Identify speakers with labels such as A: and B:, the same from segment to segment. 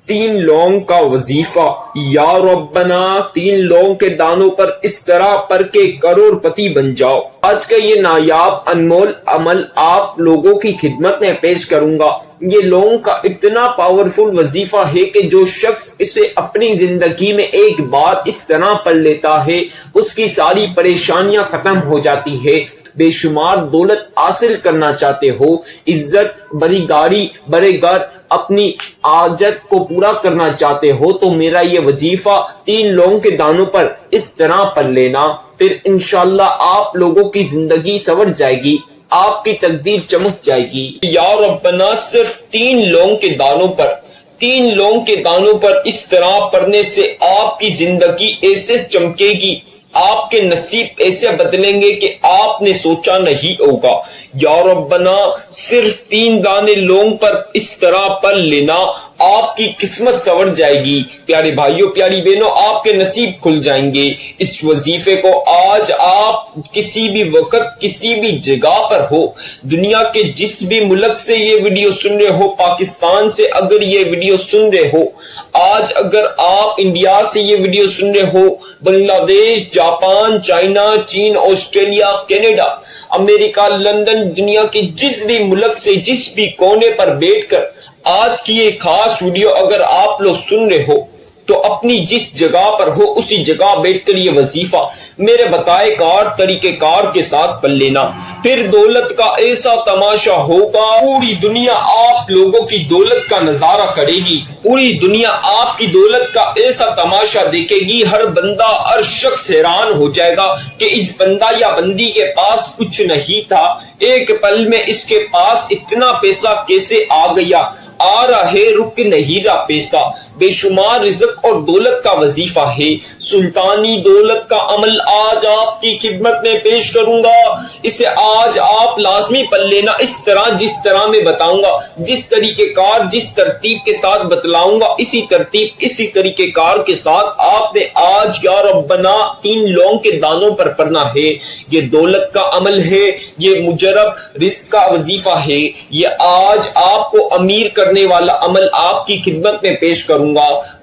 A: 3 لونگ کا وظیفہ، یا ربنا 3 لونگ کے دانوں پر اس طرح پڑھ کے کروڑ پتی بن جاؤ۔ آج کا یہ نایاب انمول عمل آپ لوگوں کی خدمت میں پیش کروں گا۔ یہ لونگ کا اتنا پاورفل وظیفہ ہے کہ جو شخص اسے اپنی زندگی میں ایک بار اس طرح پڑھ لیتا ہے اس کی ساری پریشانیاں ختم ہو جاتی ہے۔ بے شمار دولت حاصل کرنا چاہتے ہو، عزت، بڑی گاڑی، بڑے گھر، اپنی حاجت کو پورا کرنا چاہتے ہو تو میرا یہ وظیفہ 3 لونگ کے دانوں پر اس طرح پڑھ لینا، پھر انشاءاللہ آپ لوگوں کی زندگی سنور جائے گی، آپ کی تقدیر چمک جائے گی۔ یا ربنا صرف 3 لونگ کے دانوں پر 3 لونگ کے دانوں پر اس طرح پڑھنے سے آپ کی زندگی ایسے چمکے گی، آپ کے نصیب ایسے بدلیں گے کہ آپ نے سوچا نہیں ہوگا۔ یا ربنا صرف 3 دانے لونگ پر اس طرح پڑھ لینا، آپ کی قسمت سنور جائے گی۔ پیارے بھائیوں، پیاری بہنوں، آپ کے نصیب کھل جائیں گے۔ اس وظیفے کو آج آپ کسی بھی وقت کسی بھی جگہ پر ہو، دنیا کے جس بھی ملک سے یہ ویڈیو سن رہے ہو، پاکستان سے اگر یہ ویڈیو سن رہے ہو، آج اگر آپ انڈیا سے یہ ویڈیو سن رہے ہو، بنگلہ دیش، جاپان، چائنا، چین، آسٹریلیا، کینیڈا، امریکہ، لندن، دنیا کے جس بھی ملک سے جس بھی کونے پر بیٹھ کر آج کی یہ خاص ویڈیو اگر آپ لوگ سن رہے ہو تو اپنی جس جگہ پر ہو اسی جگہ بیٹھ کر یہ وظیفہ میرے بتائے کار طریقہ کار کے ساتھ پڑھ لینا، پھر دولت کا ایسا تماشا ہوگا، پوری دنیا آپ لوگوں کی دولت کا نظارہ کرے گی، پوری دنیا آپ کی دولت کا ایسا تماشا دیکھے گی، ہر بندہ ہر شخص حیران ہو جائے گا کہ اس بندہ یا بندی کے پاس کچھ نہیں تھا، ایک پل میں اس کے پاس اتنا پیسہ کیسے آ گیا، آ رہا ہے رک نہیں رہا پیسہ۔ بے شمار رزق اور دولت کا وظیفہ ہے، سلطانی دولت کا عمل آج آپ کی خدمت میں پیش کروں گا، اسے آج آپ لازمی پڑھ لینا، اس طرح جس طرح میں بتاؤں گا، جس طریقے کار جس ترتیب کے ساتھ بتلاؤں گا، اسی ترتیب اسی طریقے کار کے ساتھ آپ نے آج یا ربنا 3 لونگ کے دانوں پر پڑھنا ہے۔ یہ دولت کا عمل ہے، یہ مجرب رزق کا وظیفہ ہے، یہ آج آپ کو امیر کرنے والا عمل آپ کی خدمت میں پیش کروں گا۔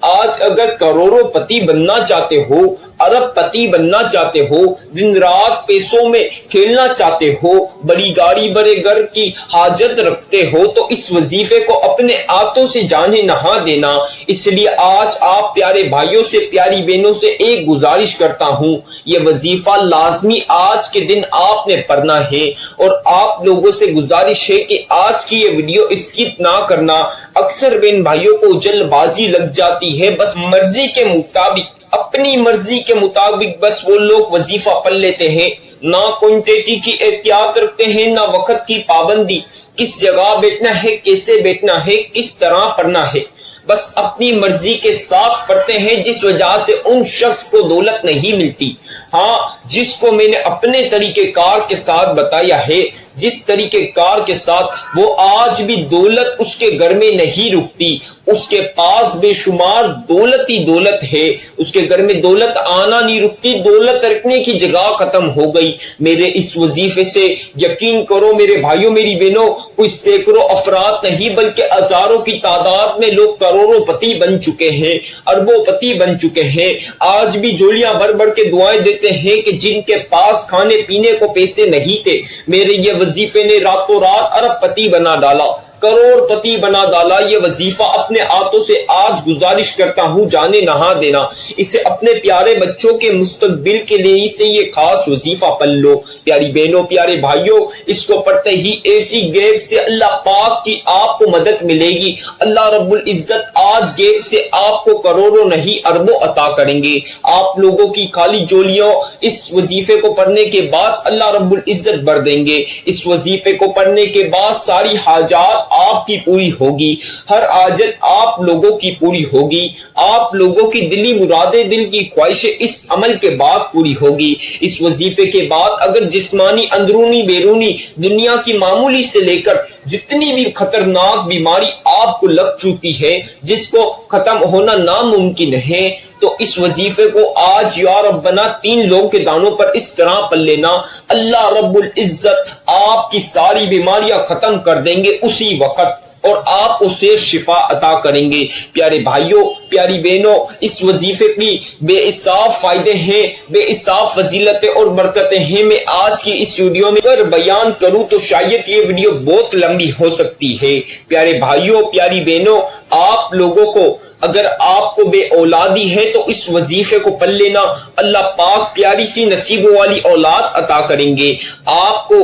A: آج اگر کروڑوں پتی بننا چاہتے ہو، ارب پتی بننا چاہتے ہو، دن رات پیسوں میں کھیلنا چاہتے ہو، بڑی گاڑی بڑے گھر کی حاجت رکھتے ہو تو اس وظیفے کو اپنے ہاتھوں سے جانے نہ دینا۔ اس لیے آج آپ پیارے بھائیوں سے پیاری بہنوں سے ایک گزارش کرتا ہوں، یہ وظیفہ لازمی آج کے دن آپ نے پڑھنا ہے، اور آپ لوگوں سے گزارش ہے کہ آج کی یہ ویڈیو اسکپ نہ کرنا۔ اکثر بہن بھائیوں کو جلد بازی لگ جاتی ہے، بس مرضی کے مطابق اپنی مرضی کے مطابق بس وہ لوگ وظیفہ پڑھ لیتے ہیں، نہ کوانٹٹی کی احتیاط رکھتے ہیں، نہ وقت کی پابندی، کس جگہ بیٹھنا ہے، کیسے بیٹھنا ہے، کس طرح پڑھنا ہے، بس اپنی مرضی کے ساتھ پڑھتے ہیں، جس وجہ سے ان شخص کو دولت نہیں ملتی۔ ہاں، جس کو میں نے اپنے طریقہ کار کے ساتھ بتایا ہے، جس طریقہ کار کے ساتھ، وہ آج بھی دولت اس کے گھر میں نہیں رکتی، اس کے پاس بے شمار دولت ہی دولت ہے، اس کے گھر میں دولت آنا نہیں رکتی، دولت رکھنے کی جگہ ختم ہو گئی۔ میرے اس وظیفے سے یقین کرو میرے بھائیوں میری بہنوں، کوئی سینکڑوں افراد نہیں بلکہ ہزاروں کی تعداد میں لوگ کروڑوں پتی بن چکے ہیں، اربوں پتی بن چکے ہیں، آج بھی جولیاں بھر بھر کے دعائیں دیتے ہیں کہ جن کے پاس کھانے پینے کو پیسے نہیں تھے، میرے یہ وظیفے نے راتوں رات ارب پتی بنا ڈالا، کروڑ پتی بنا ڈالا۔ یہ وظیفہ اپنے ہاتھوں سے آج گزارش کرتا ہوں جانے نہ دینا، اسے اپنے پیارے بچوں کے مستقبل کے لیے اسے یہ خاص وظیفہ پڑھ لو۔ پیاری بہنوں، پیارے بھائیوں، اس کو پڑھتے ہی ایسی غیب سے اللہ پاک کی آپ کو مدد ملے گی، اللہ رب العزت آج غیب سے آپ کو کروڑوں نہیں اربوں عطا کریں گے۔ آپ لوگوں کی خالی جولیوں اس وظیفے کو پڑھنے کے بعد اللہ رب العزت بھر دیں گے۔ اس وظیفے کو پڑھنے کے بعد ساری حاجات آپ کی پوری ہوگی، ہر حاجت آپ لوگوں کی پوری ہوگی، آپ لوگوں کی دلی مرادیں، دل کی خواہشیں اس عمل کے بعد پوری ہوگی۔ اس وظیفے کے بعد اگر جسمانی اندرونی بیرونی دنیا کی معمولی سے لے کر جتنی بھی خطرناک بیماری آپ کو لگ چکی ہے، جس کو ختم ہونا ناممکن ہے، تو اس وظیفے کو آج یا ربنا 3 لونگ کے دانوں پر اس طرح پڑھ لینا، اللہ رب العزت آپ کی ساری بیماریاں ختم کر دیں گے اسی وقت۔ اور آپ اسے شفا عطا کریں گے۔ پیارے بھائیوں، پیاری بہنوں، اس وظیفے کی بے حساب فائدے ہیں، بے حساب فضیلتیں اور برکتیں ہیں۔ میں آج کی اس ویڈیو میں اگر بیان کروں تو شاید یہ ویڈیو بہت لمبی ہو سکتی ہے۔ پیارے بھائیوں، پیاری بہنوں، آپ لوگوں کو اگر آپ کو بے اولادی ہے تو اس وظیفے کو پڑھ لینا، اللہ پاک پیاری سی نصیبوں والی اولاد عطا کریں گے۔ آپ کو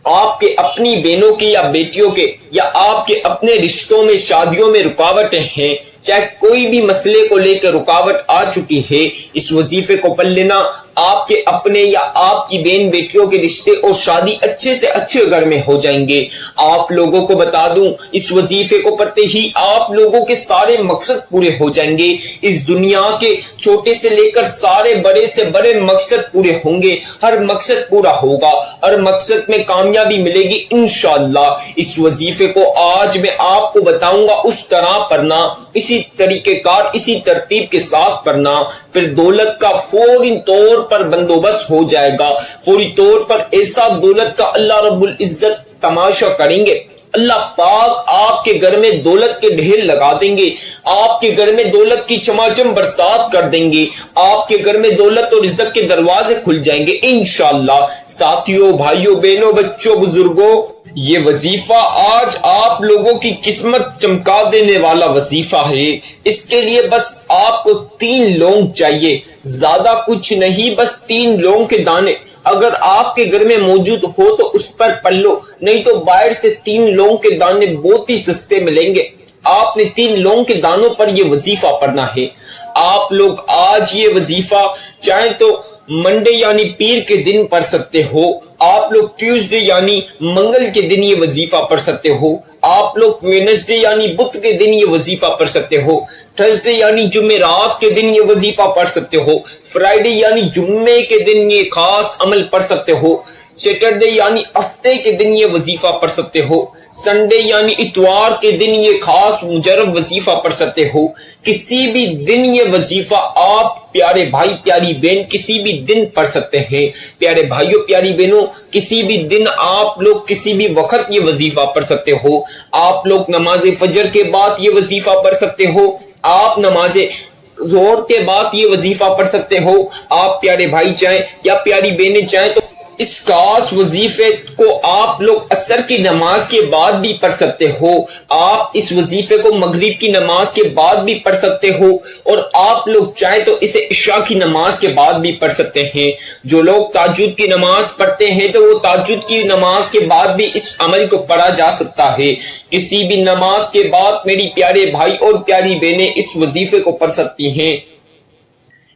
A: آپ کے اپنی بہنوں کے یا بیٹیوں کے یا آپ کے اپنے رشتوں میں، شادیوں میں رکاوٹیں ہیں، چاہے کوئی بھی مسئلے کو لے کر رکاوٹ آ چکی ہے، اس وظیفے کو پڑھ لینا، آپ کے اپنے یا آپ کی بہن بیٹیوں کے رشتے اور شادی اچھے سے اچھے گھر میں ہو جائیں گے۔ آپ لوگوں کو بتا دوں، اس وظیفے کو پڑھتے ہی آپ لوگوں کے سارے مقصد پورے ہو جائیں گے۔ اس دنیا کے چھوٹے سے لے کر سارے بڑے سے بڑے مقصد پورے ہوں گے، ہر مقصد پورا ہوگا، ہر مقصد میں کامیابی ملے گی انشاءاللہ۔ اس وظیفے کو آج میں آپ کو بتاؤں گا اس طرح پڑھنا، اسی طریقہ کار، اسی ترتیب کے ساتھ پڑھنا، پھر دولت کا فوری طور پر بندوبست ہو جائے گا۔ فوری طور پر ایسا دولت کا اللہ رب العزت تماشا کریں گے۔ اللہ پاک آپ کے گھر میں دولت کے ڈھیر لگا دیں گے، آپ کے گھر میں دولت کی چماچم برسات کر دیں گے، آپ کے گھر میں دولت اور رزق کے دروازے کھل جائیں گے انشاءاللہ۔ ساتھیوں، بھائیوں، بہنوں، بچوں، بزرگوں، یہ وظیفہ آج آپ لوگوں کی قسمت چمکا دینے والا وظیفہ ہے۔ اس کے لیے بس آپ کو 3 لونگ چاہیے، زیادہ کچھ نہیں، بس 3 لونگ کے دانے اگر آپ کے گھر میں موجود ہو تو اس پر پڑھ لو، نہیں تو باہر سے 3 لونگ کے دانے بہت ہی سستے ملیں گے۔ آپ نے 3 لونگ کے دانوں پر یہ وظیفہ پڑھنا ہے۔ آپ لوگ آج یہ وظیفہ چاہیں تو منڈے یعنی پیر کے دن پڑھ سکتے ہو، آپ لوگ ٹیوزڈے یعنی منگل کے دن یہ وظیفہ پڑھ سکتے ہو، آپ لوگ وینسڈے یعنی بدھ کے دن یہ وظیفہ پڑھ سکتے ہو، تھرسڈے یعنی جمعرات کے دن یہ وظیفہ پڑھ سکتے ہو، فرائیڈے یعنی جمعے کے دن یہ خاص عمل پڑھ سکتے ہو، سیٹرڈے یعنی ہفتے کے دن یہ وظیفہ پڑھ سکتے ہو، سنڈے یعنی اتوار کے دن یہ خاص مجرب وظیفہ پڑھ سکتے ہو۔ کسی بھی دن یہ وظیفہ آپ پیارے بھائی، پیاری بہن، کسی بھی دن پڑھ سکتے ہیں۔ پیارے بھائیوں، پیاری بہنوں، کسی بھی دن آپ لوگ کسی بھی وقت یہ وظیفہ پڑھ سکتے ہو۔ آپ لوگ نماز فجر کے بعد یہ وظیفہ پڑھ سکتے ہو، آپ نماز ظہر کے بعد یہ وظیفہ پڑھ سکتے ہو۔ آپ پیارے بھائی چاہیں یا پیاری بہنیں چاہیں تو اس خاص وظیفے کو آپ لوگ عصر کی نماز کے بعد بھی پڑھ سکتے ہو، آپ اس وظیفے کو مغرب کی نماز کے بعد بھی پڑھ سکتے ہو، اور آپ لوگ چاہیں تو اسے عشاء کی نماز کے بعد بھی پڑھ سکتے ہیں۔ جو لوگ تہجد کی نماز پڑھتے ہیں تو وہ تہجد کی نماز کے بعد بھی اس عمل کو پڑھا جا سکتا ہے۔ کسی بھی نماز کے بعد میری پیارے بھائی اور پیاری بہنیں اس وظیفے کو پڑھ سکتی ہیں۔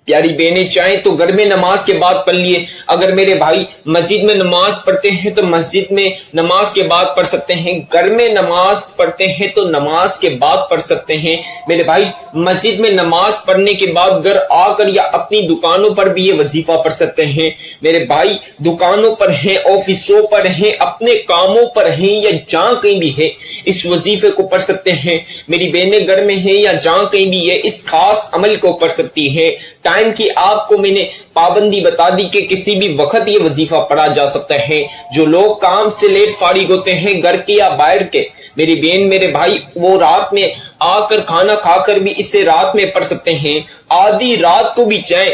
A: پیاری بہنیں چاہیں تو گھر میں نماز کے بعد پڑھ لیے، اگر میرے بھائی مسجد میں نماز پڑھتے ہیں تو مسجد میں نماز کے بعد پڑھ سکتے ہیں، گھر میں نماز پڑھتے ہیں تو نماز کے بعد پڑھ سکتے ہیں۔ میرے بھائی مسجد میں نماز پڑھنے کے بعد گھر آ کر یا اپنی دکانوں پر بھی یہ وظیفہ پڑھ سکتے ہیں۔ میرے بھائی دکانوں پر ہیں، آفسوں پر ہیں، اپنے کاموں پر ہیں یا جہاں کہیں بھی ہے، اس وظیفے کو پڑھ سکتے ہیں۔ میری بہنیں گھر میں ہیں یا جہاں کہیں بھی ہے، اس خاص عمل کو پڑھ سکتی ہیں۔ ٹائم کی آپ کو میں نے پابندی بتا دی کہ کسی بھی وقت یہ وظیفہ پڑھا جا سکتا ہے۔ جو لوگ کام سے لیٹ فارغ ہوتے ہیں، گھر کے یا باہر کے، میری بہن میرے بھائی، وہ رات میں آ کر کھانا کھا کر بھی اسے رات میں پڑھ سکتے ہیں، آدھی رات کو بھی چاہیں،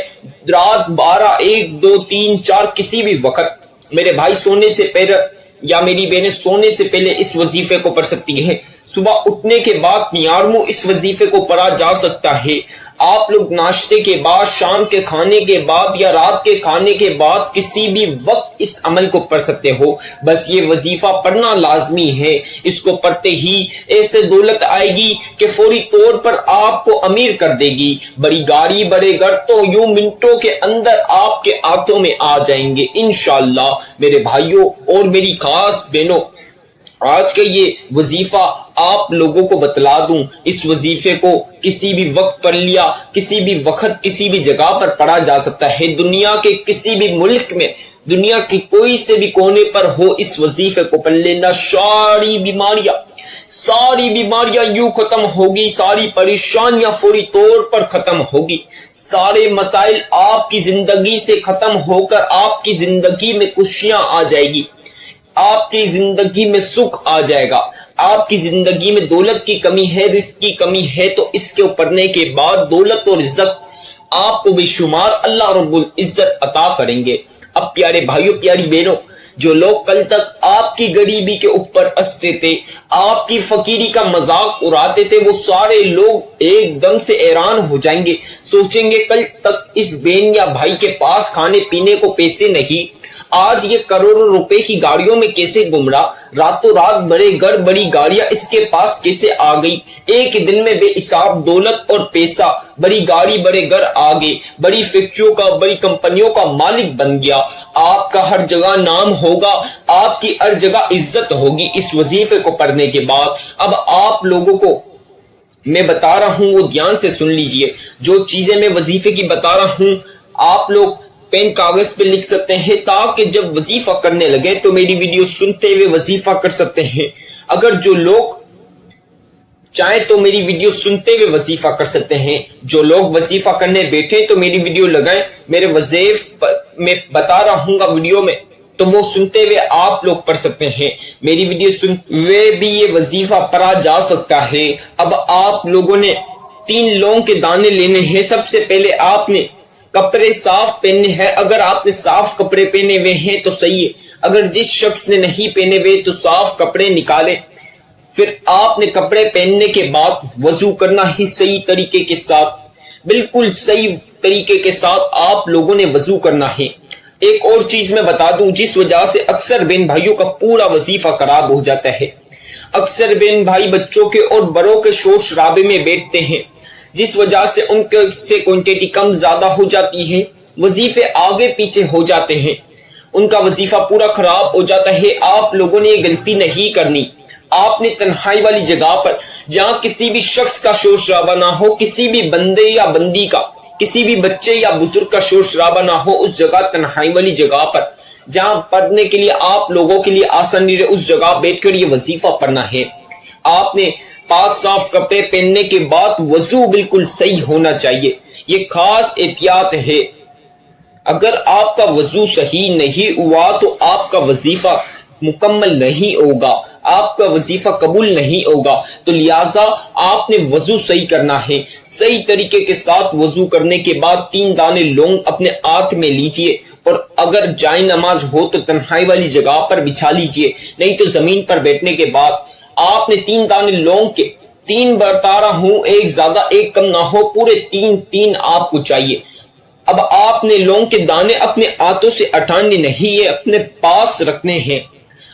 A: رات 12، 1، 2، 3، 4 کسی بھی وقت میرے بھائی سونے سے پہلے یا میری بہنیں سونے سے پہلے اس وظیفے کو پڑھ سکتی ہے۔ صبح اٹھنے کے بعد نیارمو اس وظیفے کو پڑھا جا سکتا ہے۔ آپ لوگ ناشتے کے بعد، شام کے کھانے کے بعد یا رات کے کھانے کے بعد کسی بھی وقت اس عمل کو پڑھ سکتے ہو۔ بس یہ وظیفہ پڑھنا لازمی ہے۔ اس کو پڑھتے ہی ایسے دولت آئے گی کہ فوری طور پر آپ کو امیر کر دے گی۔ بڑی گاڑی، بڑے گھر تو یوں منٹوں کے اندر آپ کے ہاتھوں میں آ جائیں گے انشاءاللہ۔ میرے بھائیوں اور میری خاص بہنوں، آج کا یہ وظیفہ آپ لوگوں کو بتلا دوں، اس وظیفے کو کسی بھی وقت پڑھ لیا، کسی بھی وقت کسی بھی جگہ پر پڑھا جا سکتا ہے۔ دنیا کے کسی بھی ملک میں، دنیا کی کوئی سے بھی کونے پر ہو، اس وظیفے کو پڑھ لینا، ساری بیماریاں یوں ختم ہوگی، ساری پریشانیاں فوری طور پر ختم ہوگی، سارے مسائل آپ کی زندگی سے ختم ہو کر آپ کی زندگی میں خوشیاں آ جائے گی۔ آپ کی زندگی میں سکھ آ جائے گا۔ آپ کی زندگی میں دولت کی کمی ہے، رزق کی کمی ہے، تو اس کے پڑھنے کے بعد دولت اور عزت آپ کو بے شمار اللہ رب العزت عطا کریں گے۔ اب پیارے بھائیوں، پیاری بہنوں، جو لوگ کل تک آپ کی غریبی کے اوپر ہنستے تھے، آپ کی فقیری کا مذاق اڑاتے تھے، وہ سارے لوگ ایک دم سے حیران ہو جائیں گے، سوچیں گے کل تک اس بہن یا بھائی کے پاس کھانے پینے کو پیسے نہیں، آج یہ کروڑوں روپے کی گاڑیوں میں کیسے گھوم رہا، راتوں رات بڑے گھر بڑی گاڑیاں اس کے پاس کیسے آ گئی، ایک دن میں بے حساب دولت اور پیسہ، بڑی گاڑی بڑے گھر آ گئے، بڑی فیکٹریوں کا بڑی کمپنیوں کا مالک بن گیا، آپ کا ہر جگہ نام ہوگا، آپ کی ہر جگہ عزت ہوگی اس وظیفے کو پڑھنے کے بعد۔ اب آپ لوگوں کو میں بتا رہا ہوں وہ دھیان سے سن لیجئے، جو چیزیں میں وظیفے کی بتا رہا ہوں آپ لوگ پین کاغذ پہ لکھ سکتے ہیں، تاکہ جب وظیفہ کرنے لگے تو میری ویڈیو سنتے ہوئے وظیفہ کر سکتے ہیں۔ اگر جو لوگ چاہیں تو میری ویڈیو سنتے ہوئے وظیفہ کر سکتے ہیں، جو لوگ وظیفہ کرنے بیٹھے تو میری ویڈیو لگائیں، میرے وظیف میں بتا رہا ہوں گا ویڈیو میں، تو وہ سنتے ہوئے آپ لوگ پڑھ سکتے ہیں، میری ویڈیو سنتے ہوئے بھی یہ وظیفہ پڑھا جا سکتا ہے۔ اب آپ لوگوں نے 3 لونگ کے دانے لینے ہیں۔ سب سے پہلے آپ نے کپڑے صاف پہننے ہیں، اگر آپ نے صاف کپڑے پہنے ہوئے ہیں تو صحیح ہے، اگر جس شخص نے نہیں پہنے ہوئے تو صاف کپڑے نکالے۔ پھر آپ نے کپڑے پہننے کے بعد وضو کرنا ہی صحیح طریقے کے ساتھ، بالکل صحیح طریقے کے ساتھ آپ لوگوں نے وضو کرنا ہے۔ ایک اور چیز میں بتا دوں جس وجہ سے اکثر بہن بھائیوں کا پورا وظیفہ خراب ہو جاتا ہے، اکثر بہن بھائی بچوں کے اور بڑوں کے شور شرابے میں بیٹھتے ہیں، جس وجہ سے ان سے کوانٹٹی کم زیادہ ہو جاتی ہے، وظیفے آگے پیچھے ہو جاتے ہیں، ان کا وظیفہ پورا خراب ہو جاتا ہے۔ آپ لوگوں نے یہ غلطی نہیں کرنی، آپ نے تنہائی والی جگہ پر جہاں کسی بھی شخص کا شور شرابہ نہ ہو، کسی بھی بندے یا بندی کا، کسی بھی بچے یا بزرگ کا شور شرابہ نہ ہو، اس جگہ تنہائی والی جگہ پر جہاں پڑھنے کے لیے آپ لوگوں کے لیے آسانی رہے، اس جگہ بیٹھ کر یہ وظیفہ پڑھنا ہے۔ آپ نے پاک صاف کپڑے پہننے کے بعد وضو بالکل صحیح ہونا چاہیے، یہ خاص احتیاط ہے۔ اگر آپ کا وضو صحیح نہیں ہوا تو آپ کا وظیفہ مکمل نہیں ہوگا، آپ کا وظیفہ قبول نہیں ہوگا، تو لہٰذا آپ نے وضو صحیح کرنا ہے۔ صحیح طریقے کے ساتھ وضو کرنے کے بعد 3 دانے لونگ اپنے ہاتھ میں لیجئے، اور اگر جائے نماز ہو تو تنہائی والی جگہ پر بچھا لیجئے، نہیں تو زمین پر بیٹھنے کے بعد آپ نے 3 دانے لونگ کے 3 بتا رہا ہوں، ایک زیادہ ایک کم نہ ہو، پورے 3 آپ کو چاہیے۔ اب آپ نے لونگ کے دانے اپنے ہاتھوں سے ہٹانے نہیں ہے، اپنے پاس رکھنے ہیں۔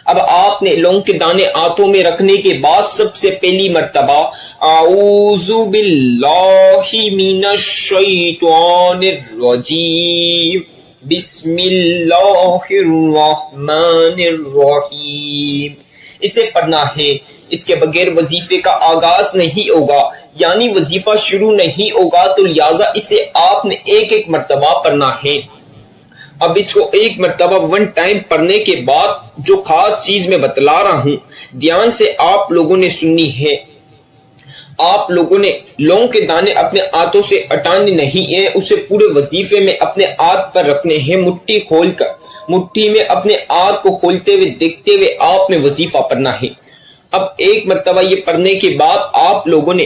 A: اب آپ نے لونگ کے دانے ہاتھوں میں رکھنے کے بعد سب سے پہلی مرتبہ اعوذ باللہ من الشیطان الرجیم بسم اللہ الرحمن الرحیم، اسے پڑھنا ہے۔ اس کے بغیر وظیفے کا آغاز نہیں ہوگا، یعنی وظیفہ شروع نہیں ہوگا، تو لہٰذا اسے آپ نے ایک مرتبہ پڑھنا ہے۔ اب اس کو ایک مرتبہ 1 ٹائم پڑھنے کے بعد جو خاص چیز میں بتلا رہا ہوں دھیان سے آپ لوگوں نے سننی ہے۔ آپ لوگوں نے لونگ کے دانے اپنے ہاتھوں سے ہٹانے نہیں ہیں، اسے پورے وظیفے میں اپنے ہاتھ پر رکھنے ہیں، مٹھی کھول کر، مٹھی میں اپنے ہاتھ کو کھولتے ہوئے دیکھتے ہوئے آپ نے وظیفہ پڑھنا ہے۔ اب ایک مرتبہ یہ پڑھنے کے بعد آپ لوگوں نے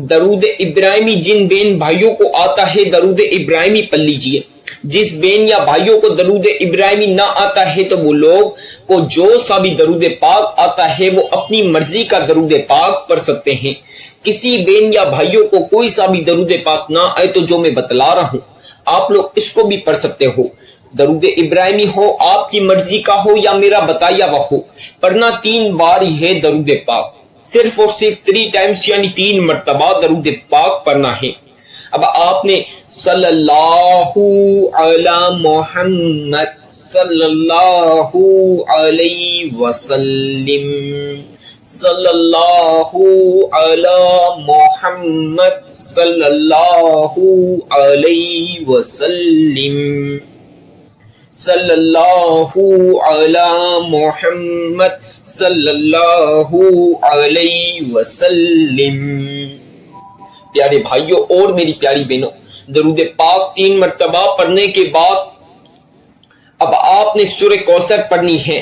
A: درود ابراہیمی، جن بہن بھائیوں کو آتا ہے درود ابراہیمی پڑھ لیجئے۔ جس بہن یا بھائیوں کو درود ابراہیمی نہ آتا ہے تو وہ لوگ کو جو سا بھی درود پاک آتا ہے وہ اپنی مرضی کا درود پاک پڑھ سکتے ہیں۔ کسی بہن یا بھائیوں کو کوئی سا بھی درود پاک نہ آئے تو جو میں بتلا رہا ہوں آپ لوگ اس کو بھی پڑھ سکتے ہو، درود ابراہیمی ہو، آپ کی مرضی کا ہو یا میرا بتایا ہوا ہو، پڑھنا 3 بار ہی ہے درود پاک، صرف اور صرف 3 ٹائمز یعنی 3 مرتبہ درود پاک پڑھنا ہے۔ اب آپ نے صلی اللہ علی محمد صلی اللہ علیہ وسلم، صلی اللہ علی محمد صلی اللہ علیہ وسلم، صلی اللہ علی محمد صلی اللہ علیہ وسلم۔ پیارے بھائیوں اور میری پیاری بہنوں، درود پاک 3 مرتبہ پڑھنے کے بعد اب آپ نے سورہ کوثر پڑھنی ہے۔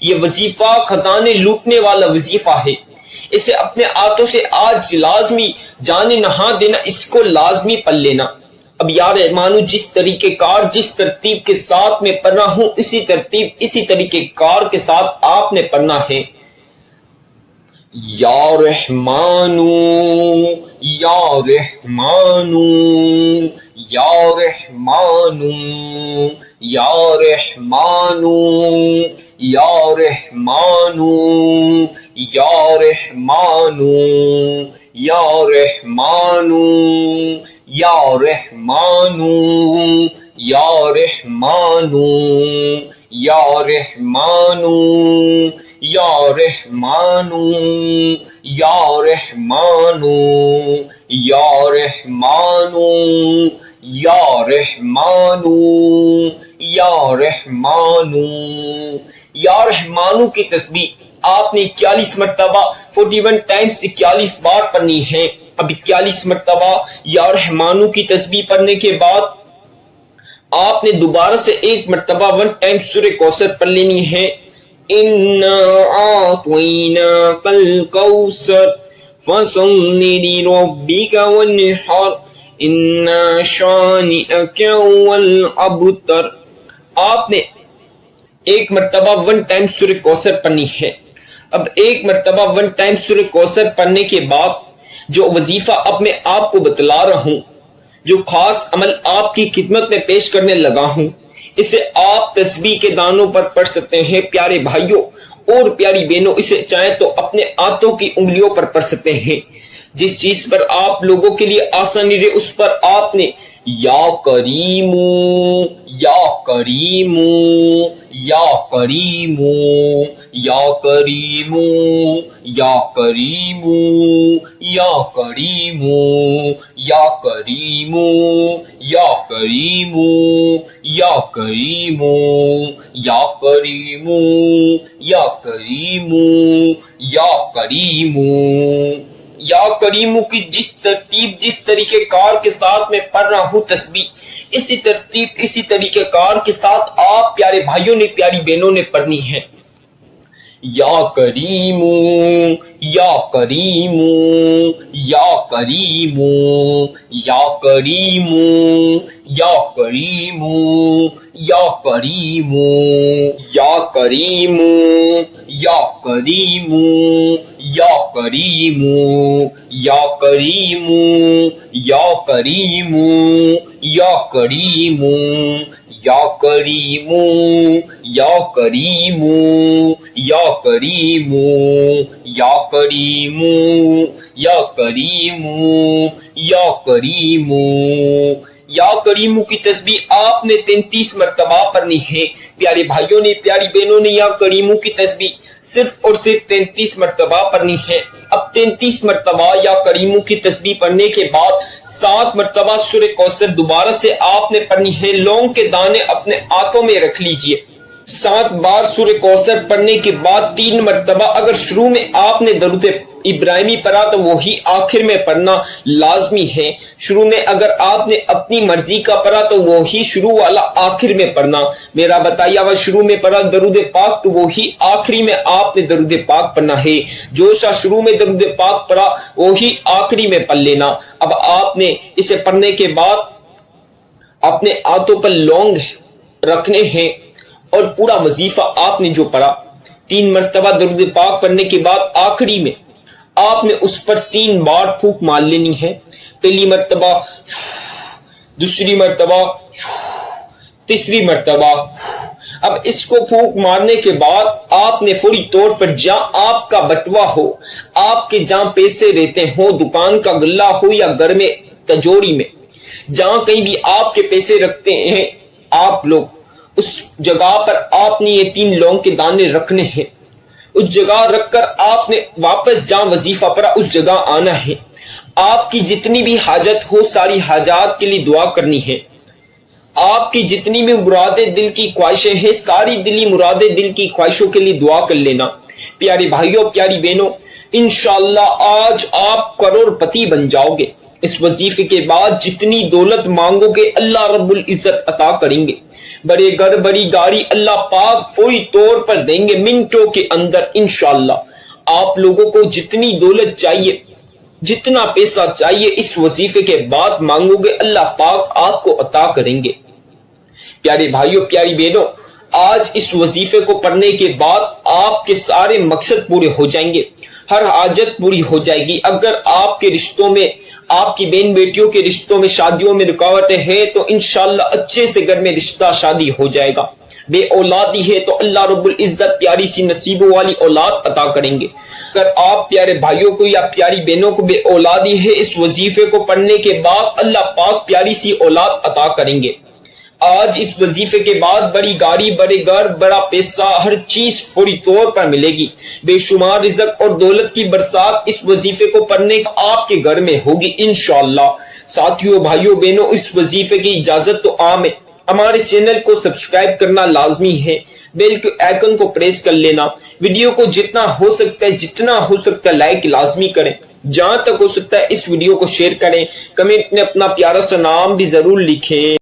A: یہ وظیفہ خزانے لوٹنے والا وظیفہ ہے، اسے اپنے ہاتھوں سے آج لازمی جانے نہا دینا، اس کو لازمی پڑھ لینا۔ اب یا رحمانو جس طریقہ کار جس ترتیب کے ساتھ میں پڑھنا ہوں اسی طریقہ کار کے ساتھ آپ نے پڑھنا ہے۔ یا رحمانو یا رحمانو یا رحمانو یا رحمانو یا رحمانو یا رحمانو یا رحمانو یا رحمانو یا رحمانو یا رحمانو یا رحمانو یا رحمانو یا رحمانو یا رحمانو یا رحمانو یا رحمانو کی تسبیح آپ نے 41 مرتبہ 41 ٹائمز 41 بار پڑھنی ہے۔ اب 41 مرتبہ یا رحمانو کی تسبیح پڑھنے کے بعد آپ نے دوبارہ سے ایک مرتبہ 1 ٹائم سورہ کوثر پڑھ لینی ہے۔ اِنَّا أَعْطَيْنَاكَ الْكَوْثَرَ فَصَلِّ لِرَبِّكَ وَانْحَرْ إِنَّ شَانِئَكَ هُوَ الْأَبْتَرُ۔ آپ نے ایک مرتبہ 1 ٹائم سورہ کوثر پڑھنی ہے۔ اب ایک مرتبہ 1 ٹائم سورہ کوثر پڑھنے کے بعد جو وظیفہ اب میں آپ کو بتلا رہا ہوں، جو خاص عمل آپ کی خدمت میں پیش کرنے لگا ہوں، اسے آپ تسبیح کے دانوں پر پڑھ سکتے ہیں پیارے بھائیوں اور پیاری بہنوں، اسے چاہیں تو اپنے ہاتھوں کی انگلیوں پر پڑھ سکتے ہیں۔ جس چیز پر آپ لوگوں کے لیے آسانی رہے اس پر آپ نے یا کریمو یا کریمو یا کریمو یا کریمو یا کریمو یا کریمو یا کریمو یا کریمو یا کریمو یا کریمو یا کریمو یا کریمو یا کریمو کی جس ترتیب جس طریقہ کار کے ساتھ میں پڑھ رہا ہوں تسبیح، اسی ترتیب اسی طریقہ کار کے ساتھ آپ پیارے بھائیوں نے پیاری بہنوں نے پڑھنی ہے۔ یا کریمو یا کریمو یا کریمو یا کریمو یا کریمو یا کریمو یا کریمو یا کریمو یا کریمو یا کریمو یا کریمو یا کریمو یا کریمو یا کریمو یا کریمو یا کریمو یا کریمو یا کریمو یا کریمو کی تسبیح آپ نے 33 مرتبہ پڑھنی ہے۔ پیارے بھائیوں نے پیاری بہنوں نے یا کریمو کی تسبیح صرف اور صرف 33 مرتبہ پڑھنی ہے۔ اب 33 مرتبہ یا کریمو کی تسبیح پڑھنے کے بعد 7 مرتبہ سورہ کوثر دوبارہ سے آپ نے پڑھنی ہے۔ لونگ کے دانے اپنے ہاتھوں میں رکھ لیجئے۔ 7 بار سورہ کوثر پڑھنے کے بعد 3 مرتبہ اگر شروع میں آپ نے درود ابراہیمی پڑھا تو وہی آخر میں پڑھنا لازمی ہے۔ شروع میں اگر آپ نے اپنی مرضی کا پڑھا تو وہی شروع والا آخر میں پڑھنا۔ میرا بتایا ہوا شروع میں پڑھا درود پاک تو وہی آخری میں آپ نے درود پاک پڑھنا ہے۔ جو سا شروع میں درود پاک پڑھا وہی آخری میں پڑھ لینا۔ اب آپ نے اسے پڑھنے کے بعد اپنے ہاتھوں پر لونگ رکھنے ہیں اور پورا وظیفہ آپ نے جو پڑھا 3 مرتبہ درود پاک پڑھنے کے بعد آخری میں آپ نے اس پر 3 بار پھونک مار لینی ہے۔ پہلی مرتبہ، دوسری مرتبہ، تیسری مرتبہ۔ اب اس کو پھونک مارنے کے بعد آپ نے فوری طور پر جہاں آپ کا بٹوا ہو، آپ کے جہاں پیسے رہتے ہو، دکان کا گلہ ہو یا گھر میں تجوری میں، جہاں کہیں بھی آپ کے پیسے رکھتے ہیں آپ لوگ، اس جگہ پر آپ نے یہ 3 لونگ کے دانے رکھنے ہیں۔ اس جگہ رکھ کر آپ نے واپس جہاں وظیفہ پڑھا اس جگہ آنا ہے۔ آپ کی جتنی بھی حاجت ہو ساری حاجات کے لیے دعا کرنی ہے۔ آپ کی جتنی بھی مرادیں دل کی خواہشیں ہیں ساری دلی مرادیں دل کی خواہشوں کے لیے دعا کر لینا۔ پیارے بھائیوں پیاری بہنوں، انشاءاللہ آج آپ کروڑ پتی بن جاؤ گے۔ اس وظیفے کے بعد جتنی دولت مانگو گے اللہ رب العزت عطا کریں گے. بڑے گھر بڑی گاڑی اللہ پاک فوری طور پر دیں گے منٹوں کے اندر انشاءاللہ. آپ لوگوں کو جتنی دولت چاہیے، جتنا پیسہ چاہیے اس وظیفے کے بعد مانگو گے اللہ پاک آپ کو عطا کریں گے. پیارے بھائیوں پیاری بہنوں، آج اس وظیفے کو پڑھنے کے بعد آپ کے سارے مقصد پورے ہو جائیں گے، ہر حاجت پوری ہو جائے گی. اگر آپ کے رشتوں میں، آپ کی بہن بیٹیوں کے رشتوں میں، شادیوں میں رکاوٹیں ہیں تو انشاءاللہ اچھے سے گھر میں رشتہ شادی ہو جائے گا. بے اولادی ہے تو اللہ رب العزت پیاری سی نصیبوں والی اولاد عطا کریں گے. اگر آپ پیارے بھائیوں کو یا پیاری بہنوں کو بے اولادی ہے، اس وظیفے کو پڑھنے کے بعد اللہ پاک پیاری سی اولاد عطا کریں گے. آج اس وظیفے کے بعد بڑی گاڑی، بڑے گھر، بڑا پیسہ، ہر چیز فوری طور پر ملے گی. بے شمار رزق اور دولت کی برسات اس وظیفے کو پڑھنے آپ کے گھر میں ہوگی انشاءاللہ. ساتھیوں، بھائیوں، بہنوں، اس وظیفے کی اجازت تو عام ہے. ہمارے چینل کو سبسکرائب کرنا لازمی ہے، بیل کے آئیکن کو پریس کر لینا. ویڈیو کو جتنا ہو سکتا ہے لائک لازمی کریں. جہاں تک ہو سکتا ہے اس ویڈیو کو شیئر کریں. کمنٹ میں اپنا پیارا سا نام بھی ضرور لکھیں.